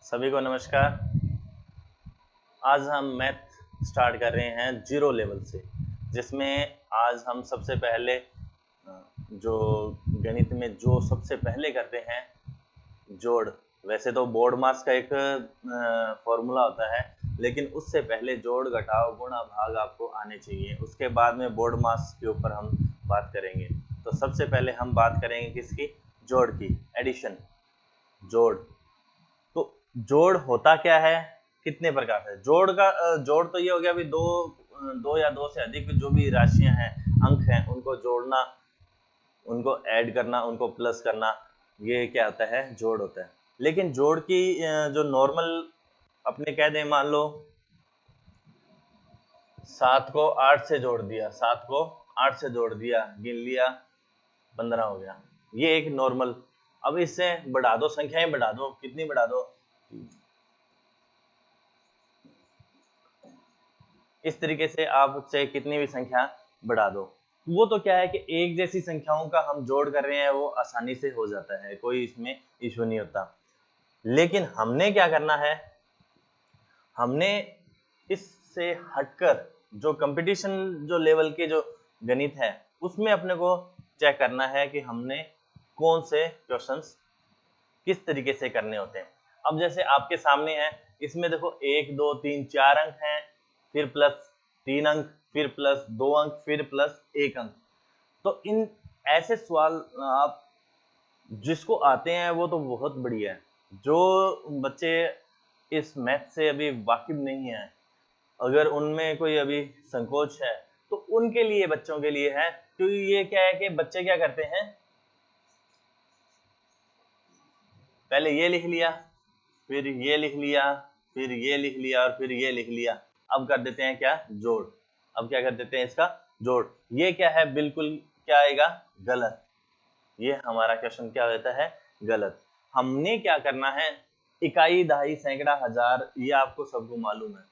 सभी को नमस्कार। आज हम मैथ स्टार्ट कर रहे हैं जीरो लेवल से, जिसमें आज हम सबसे पहले जो गणित में जो सबसे पहले करते हैं जोड़। वैसे तो बोर्ड मास का एक फॉर्मूला होता है, लेकिन उससे पहले जोड़, घटाव, गुणा, भाग आपको आने चाहिए। उसके बाद में बोर्ड मास के ऊपर हम बात करेंगे। तो सबसे पहले हम बात करेंगे किसकी? जोड़ की, एडिशन, जोड़। तो जोड़ होता क्या है, कितने प्रकार से? जोड़ तो ये हो गया, दो या दो से अधिक जो भी राशियां हैं, अंक हैं, उनको जोड़ना, उनको ऐड करना, उनको प्लस करना, ये क्या होता है? जोड़ होता है। लेकिन जोड़ की जो नॉर्मल अपने कह दें, मान लो 7 को 8 से जोड़ दिया, 7 को 8 से जोड़ दिया, गिन लिया, 15 हो गया। ये एक नॉर्मल। अब इससे बढ़ा दो, संख्याएं बढ़ा दो, कितनी बढ़ा दो? इस तरीके से आप चाहे कितनी भी संख्या बढ़ा दो। वो तो क्या है कि एक जैसी संख्याओं का हम जोड़ कर रहे हैं, वो आसानी से हो जाता है, कोई इसमें इशू नहीं होता। लेकिन हमने क्या करना है, हमने इससे हटकर जो कंपटीशन जो लेवल के जो गणित है, उसमें अपने को चेक करना है कि हमने कौन से क्वेश्चंस किस तरीके से करने होते हैं। अब जैसे आपके सामने है, इसमें देखो 1 2 3 4 अंक हैं, फिर प्लस 3 अंक, फिर प्लस 2 अंक, फिर प्लस 1 अंक। तो इन ऐसे सवाल आप जिसको आते हैं वो तो बहुत बढ़िया है। जो बच्चे इस मैथ से अभी वाकिफ नहीं है, अगर उनमें कोई अभी संकोच है, तो उनके लिए, बच्चों के लिए है। क्योंकि ये क्या है कि बच्चे क्या करते हैं, पहले ये लिख लिया, फिर ये लिख लिया, फिर ये लिख लिया, और फिर ये लिख लिया। अब कर देते हैं क्या? जोड़। अब क्या कर देते हैं? इसका जोड़। ये क्या है? बिल्कुल क्या आएगा? गलत। ये हमारा क्वेश्चन क्या होता है? गलत। हमने क्या करना है, इकाई, दहाई, सैकड़ा, हजार, ये आपको सबको मालूम है।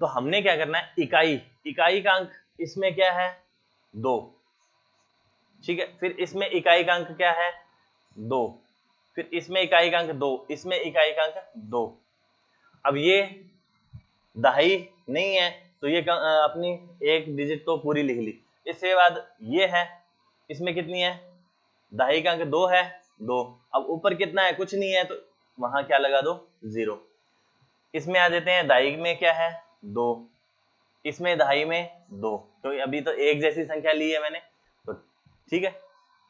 तो हमने क्या करना है, इकाई का अंक इसमें क्या है? 2। ठीक है। फिर इसमें इकाई का अंक क्या है? 2। फिर इसमें इकाई का अंक 2, इसमें इकाई का अंक 2। अब ये दहाई नहीं है, तो ये अपनी एक डिजिट तो पूरी लिख ली। इसके बाद ये है, इसमें कितनी है? दहाई का अंक 2 है, 2। अब ऊपर कितना है? कुछ नहीं है, तो वहां क्या लगा दो? 0। इसमें आ जाते हैं, दहाई में क्या है? 2, इसमें दहाई में 2। तो अभी तो एक जैसी संख्या ली है मैंने, तो ठीक है।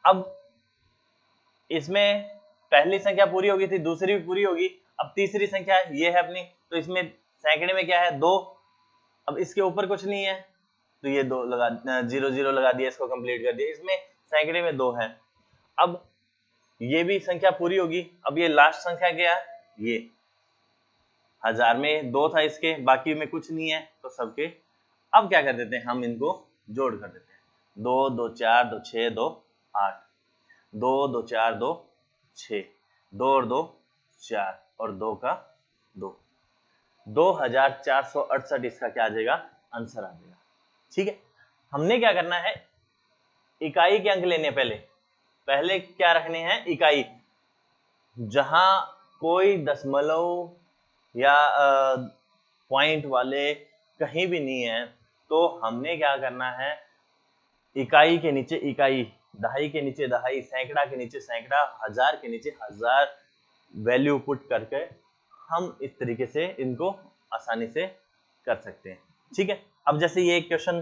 अब इसमें पहली संख्या पूरी होगी थी, दूसरी भी पूरी होगी। अब तीसरी संख्या ये है अपनी, तो इसमें सैकड़े में क्या है? 2। अब इसके ऊपर कुछ नहीं है, तो ये 2 लगा, 0 0 लगा दिया, इसको कंप्लीट कर दिया। इसमें सैकड़े में 2 है। अब ये भी संख्या पूरी होगी। अब ये लास्ट संख्या क्या है? ये हजार में 2 था, इसके बाकी में कुछ नहीं है, तो सबके अब क्या कर देते हैं, हम इनको जोड़ कर देते हैं। 2 2 4 2 6 2 8, 2 2 4 2 6, 2 और 2 4, और 2 का 2, 2468 इसका क्या आ जाएगा? आंसर आ जाएगा। ठीक है। हमने क्या करना है, इकाई के अंक लेने। पहले क्या रखने हैं? इकाई। जहां कोई दशमलव या पॉइंट वाले कहीं भी नहीं है, तो हमने क्या करना है, इकाई के नीचे इकाई, दहाई के नीचे दहाई, सैकड़ा के नीचे सैकड़ा, हजार के नीचे हजार वैल्यू पुट करके हम इस तरीके से इनको आसानी से कर सकते हैं। ठीक है। अब जैसे ये क्वेश्चन,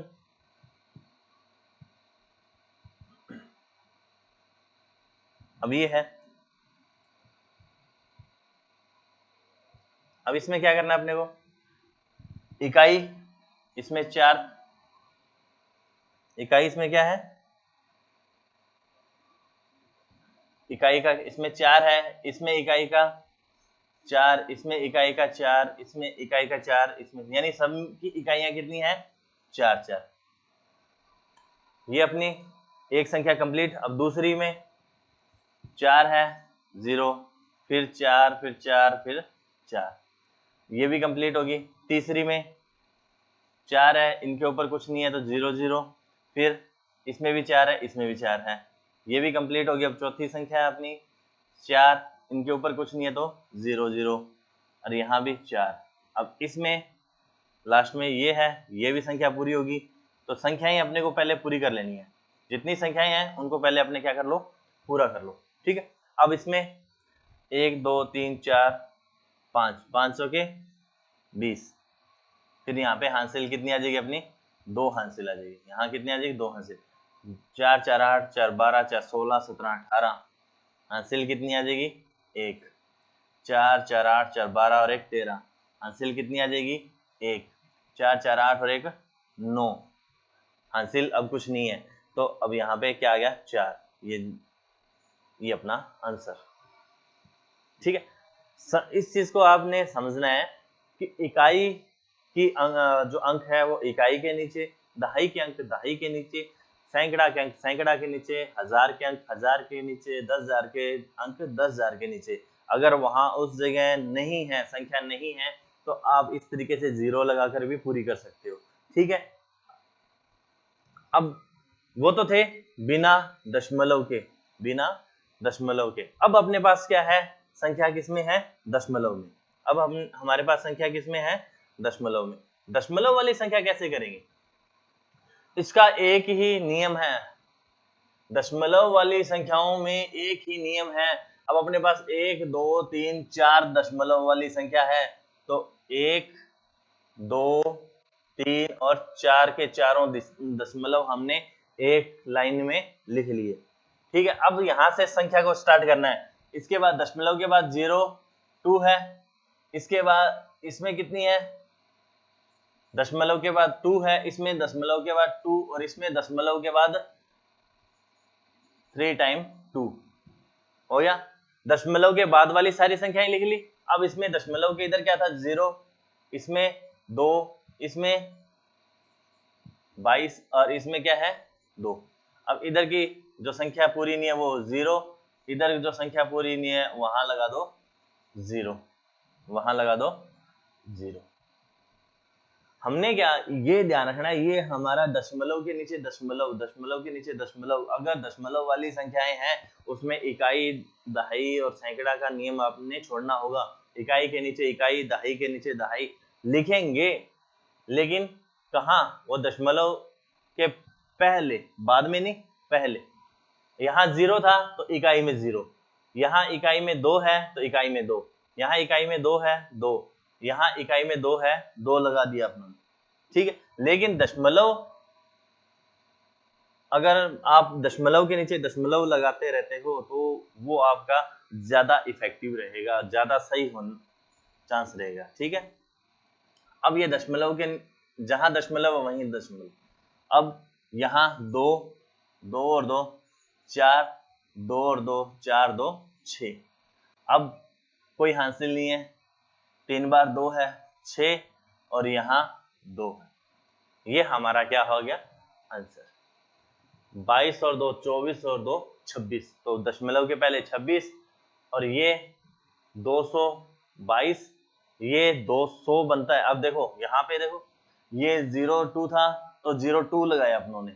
अब ये है, अब इसमें क्या करना है अपने को, इकाई इसमें 4, इकाई इसमें क्या है? इकाई का इसमें 4 है, इसमें इकाई का 4, इसमें इकाई का 4, इसमें इकाई का 4, इसमें, यानी सब की इकाइयां कितनी है? 4 4। ये अपनी एक संख्या कंप्लीट। अब दूसरी में 4 है, 0, फिर 4, फिर 4, फिर 4, ये भी कंप्लीट होगी। तीसरी में 4 है, इनके ऊपर कुछ नहीं है, तो 0 0, फिर इसमें भी 4 है, इसमें भी 4 है, ये भी कंप्लीट होगी। अब चौथी संख्या है अपनी 4, इनके ऊपर कुछ नहीं है तो 0 0, और यहाँ भी 4। अब इसमें लास्ट में ये है, ये भी संख्या पूरी होगी, तो संख्याएं अपने को पहले पूरी कर लेनी है। जितनी संख्याएं हैं उनको पहले अपने क्या कर लो, पूरा कर लो। ठीक है, अब इसमें 1 2 3 4 5, 500 के 20, फिर यहाँ पे हासिल कितनी आ जाएगी अपनी, 2 हासिल आ जाएगी। यहाँ कितनी आ जाएगी, 2 हासिल। 4 4 8 4 12 4 16 17 18, हासिल कितनी आ जाएगी, 1। 4 4 8 4 12 और 1 13, हासिल कितनी आ जाएगी, 1। 4 4 8 और 1 9, हासिल अब कुछ नहीं है, तो अब यहाँ पे क्या आ गया, 4। ये अपना आंसर। ठीक है, इस चीज को आपने समझना है कि इकाई की जो अंक है वो इकाई के नीचे, दहाई के अंक दहाई के नीचे, सैकड़ा के अंक सैकड़ा के नीचे, हजार के अंक हजार के नीचे, 10,000 के अंक 10,000 के नीचे। अगर वहां उस जगह नहीं है, संख्या नहीं है, तो आप इस तरीके से 0 लगाकर भी पूरी कर सकते हो। ठीक है, अब वो तो थे बिना दशमलव के, बिना दशमलव के। अब अपने पास क्या है, संख्या किसमें है, दशमलव में। अब हमारे पास संख्या किसमें है, दशमलव में। दशमलव वाली संख्या कैसे करेंगे, इसका एक ही नियम है। दशमलव वाली संख्याओं में एक ही नियम है। अब अपने पास 1 2 3 4 दशमलव वाली संख्या है, तो 1 2 3 और 4 के चारों दशमलव हमने एक लाइन में लिख लिए। ठीक है, अब यहां से संख्या को स्टार्ट करना है। इसके बाद दशमलव के बाद 0 2 है, इसके बाद इसमें कितनी है, दशमलव के बाद 2 है, इसमें दशमलव के बाद 2, और इसमें दशमलव के बाद 3 टाइम 2 हो गया। दशमलव के बाद वाली सारी संख्याएं लिख ली। अब इसमें दशमलव के इधर क्या था, 0, इसमें 2, इसमें 22, और इसमें क्या है, 2। अब इधर की जो संख्या पूरी नहीं है वो 0, इधर जो संख्या पूरी नहीं है वहां लगा दो 0, वहां लगा दो 0। हमने क्या ये ध्यान रखना है, ये हमारा दशमलव के नीचे दशमलव, दशमलव के नीचे दशमलव। अगर दशमलव वाली संख्याएं हैं उसमें इकाई दहाई और सैकड़ा का नियम आपने छोड़ना होगा। इकाई के नीचे इकाई, दहाई के नीचे दहाई लिखेंगे, लेकिन कहाँ, वो दशमलव के पहले, बाद में नहीं, पहले। यहाँ 0 था तो इकाई में 0, यहाँ इकाई में 2 है तो इकाई में 2, यहाँ इकाई में 2 है 2, यहाँ इकाई में 2 है 2 लगा दिया अपने। ठीक है, लेकिन दशमलव, अगर आप दशमलव के नीचे दशमलव लगाते रहते हो तो वो आपका ज्यादा इफेक्टिव रहेगा, ज्यादा सही होने चांस रहेगा। ठीक है, अब ये दशमलव के जहां दशमलव वहीं दशमलव। अब यहाँ 2 2 और 2 4, 2 और 2 4 2 6। अब कोई हासिल नहीं है, 3 बार 2 है 6, और यहाँ 2 है। ये हमारा क्या हो गया आंसर। 22 और 2 24 और 2 26, तो दशमलव के पहले 26, और ये 222, ये 200 बनता है। अब देखो यहाँ पे देखो, ये 02 था तो 02 लगाया अपनों ने,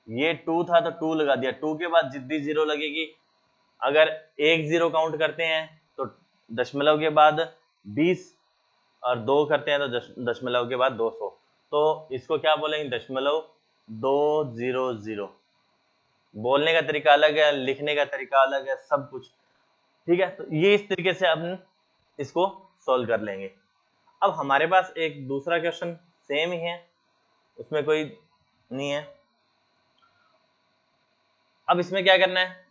ये 2 था तो 2 लगा दिया। 2 के बाद जितनी 0 लगेगी, अगर एक 0 काउंट करते हैं तो दशमलव के बाद 20, और 2 करते हैं तो दशमलव के बाद 200, तो इसको क्या बोलेंगे, दशमलव 200। बोलने का तरीका अलग है, लिखने का तरीका अलग है, सब कुछ। ठीक है, तो ये इस तरीके से अपन इसको सॉल्व कर लेंगे। अब हमारे पास एक दूसरा क्वेश्चन सेम ही है, उसमें कोई नहीं है। अब इसमें क्या करना है,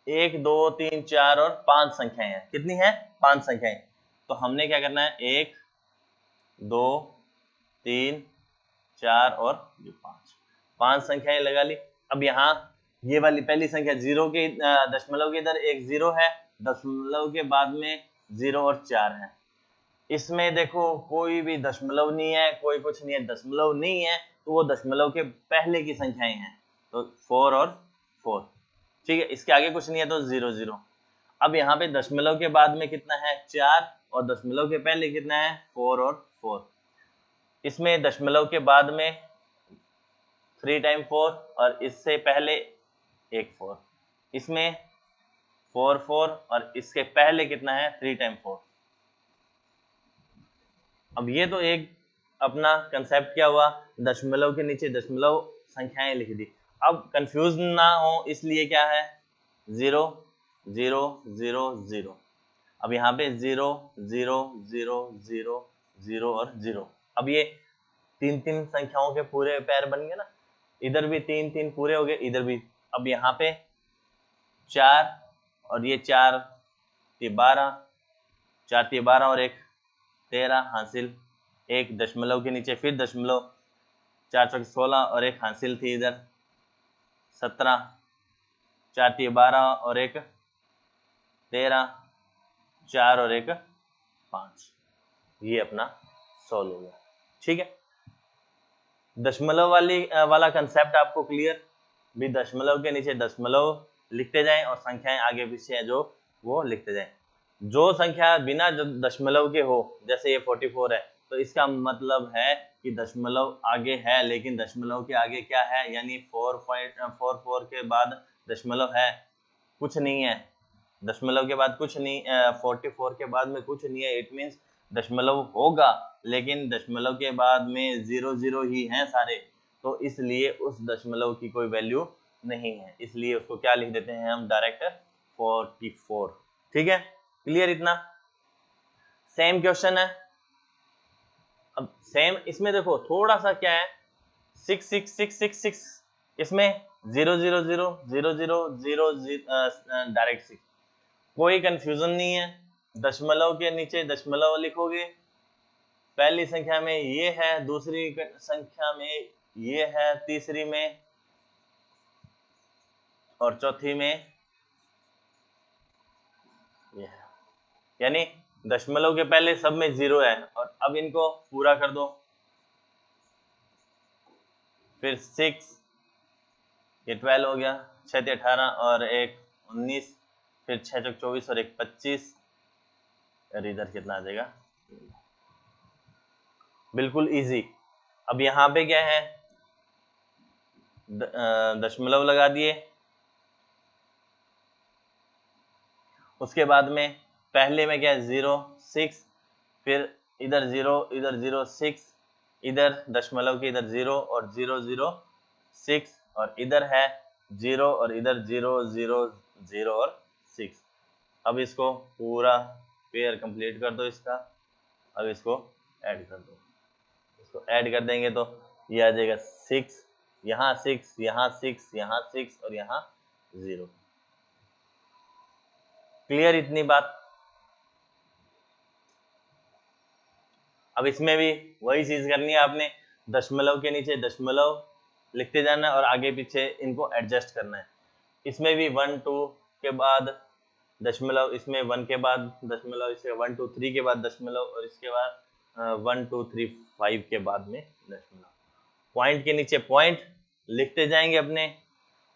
1 2 3 4 और 5 संख्याएं हैं। कितनी है, 5 संख्याएं। तो हमने क्या करना है, 1 2 3 4 और 5 संख्याएं लगा ली। अब यहाँ ये वाली पहली संख्या 0 के दशमलव के इधर एक 0 है, दशमलव के बाद में 0 और 4 है। इसमें देखो कोई भी दशमलव नहीं है, कोई कुछ नहीं है, दशमलव नहीं है तो वो दशमलव के पहले की संख्याएं हैं, तो 4 और 4। ठीक है, इसके आगे कुछ नहीं है तो 0 0। अब यहाँ पे दशमलव के बाद में कितना है, 4, और दशमलव के पहले कितना है, 4 और 4। इसमें दशमलव के बाद में 3 टाइम 4, और इससे पहले एक 4। इसमें 4 4 और इसके पहले कितना है 3 टाइम 4। अब ये तो एक अपना कंसेप्ट क्या हुआ, दशमलव के नीचे दशमलव संख्याएं लिख दी। अब कंफ्यूज ना हो इसलिए क्या है 0 0 0 0। अब यहाँ पे 0 0 0 0 0 और 0। अब ये 3 3 संख्याओं के पूरे पैर बन गए ना, इधर भी 3 3 पूरे हो गए, इधर भी। अब यहाँ पे 4 और ये 4 ये 12, 4 ये 12 और 1 13 हासिल, एक दशमलव के नीचे फिर दशमलव, 4 चौक 16 और एक हासिल थी इधर 17, 4 ये 12 और एक 13, 4 और एक 5। ये अपना सॉल्व हो गया। ठीक है, दशमलव वाला कंसेप्ट आपको क्लियर। भी दशमलव के नीचे दशमलव लिखते जाएं और संख्याएं आगे पीछे हैं जो वो लिखते जाएं। जो संख्या बिना दशमलव के हो, जैसे ये 44 है, तो इसका मतलब है कि दशमलव आगे है, लेकिन दशमलव के आगे क्या है, यानी 4.44 के बाद दशमलव है, कुछ नहीं है। दशमलव के बाद कुछ नहीं, 44 के बाद में कुछ नहीं है। इट मीन्स दशमलव होगा, लेकिन दशमलव के बाद में 0 0 ही हैं सारे, तो इसलिए उस दशमलव की कोई वैल्यू नहीं है, इसलिए उसको क्या लिख देते हैं हम, डायरेक्ट 44। ठीक है, क्लियर इतना। सेम क्वेश्चन है। अब सेम इसमें देखो थोड़ा सा क्या है, 6 6 6 6 6, इसमें 0 0 0 0 0 0 डायरेक्ट 6, कोई कंफ्यूजन नहीं है। दशमलव के नीचे दशमलव लिखोगे, पहली संख्या में ये है, दूसरी संख्या में ये है, तीसरी में और चौथी में ये है, यानी दशमलव के पहले सब में 0 है। और अब इनको पूरा कर दो, फिर 6 ये 12 हो गया, 6 18 और एक 19, फिर 6 चौक 24 और एक 25, और इधर कितना आ जाएगा, बिल्कुल इजी। अब यहाँ पे क्या है, दशमलव लगा दिए, उसके बाद में पहले में क्या है 0 6, फिर इधर 0 इधर 0 6, इधर दशमलव के इधर 0 और 0 0 6, और इधर है 0 और इधर 0 0 0 और 6। अब इसको पूरा पेयर कंप्लीट कर दो इसका। अब इसको ऐड कर दो, इसको ऐड कर देंगे तो ये आ जाएगा 6, यहाँ 6 यहाँ 6 यहाँ 6 और यहाँ 0। क्लियर इतनी बात। अब इसमें भी वही चीज करनी है आपने, दशमलव के नीचे दशमलव लिखते जाना और आगे पीछे इनको एडजस्ट करना है। इसमें भी 1 2 के बाद दशमलव, इसमें 1 के बाद दशमलव, इसके 1 2 3 के बाद दशमलव, और इसके बाद 1 2 3 5 के बाद में दशमलव। पॉइंट के नीचे पॉइंट लिखते जाएंगे अपने,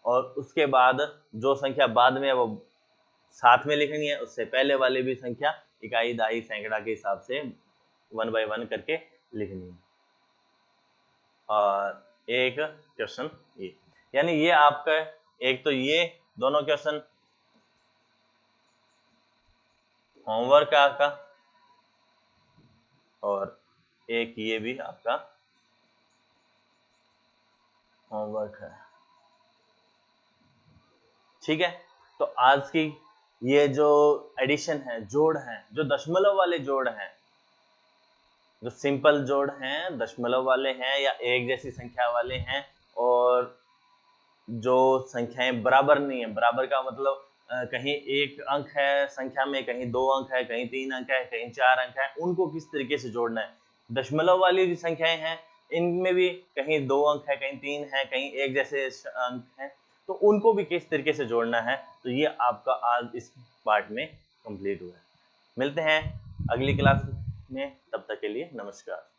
और उसके बाद जो संख्या बाद में वो साथ में लिखनी है, उससे पहले वाली भी संख्या इकाई दहाई सैकड़ा के हिसाब से 1 बाय 1 करके लिखनी है। और एक क्वेश्चन ये, यानी ये आपका एक तो ये दोनों क्वेश्चन होमवर्क है आपका, और एक ये भी आपका होमवर्क है। ठीक है, तो आज की ये जो एडिशन है, जोड़ है, जो दशमलव वाले जोड़ हैं, जो सिंपल जोड़ हैं, दशमलव वाले हैं या एक जैसी संख्या वाले हैं, और जो संख्याएं बराबर नहीं है, बराबर का मतलब कहीं एक अंक है संख्या में, कहीं 2 अंक है, कहीं 3 अंक है, कहीं 4 अंक है, उनको किस तरीके से जोड़ना है। दशमलव वाली जो संख्याएं हैं, इनमें भी कहीं 2 अंक है, कहीं 3 है, कहीं एक जैसे अंक है, तो उनको भी किस तरीके से जोड़ना है, तो ये आपका आज इस पार्ट में कंप्लीट हुआ है। मिलते हैं अगली क्लास में, तब तक के लिए नमस्कार।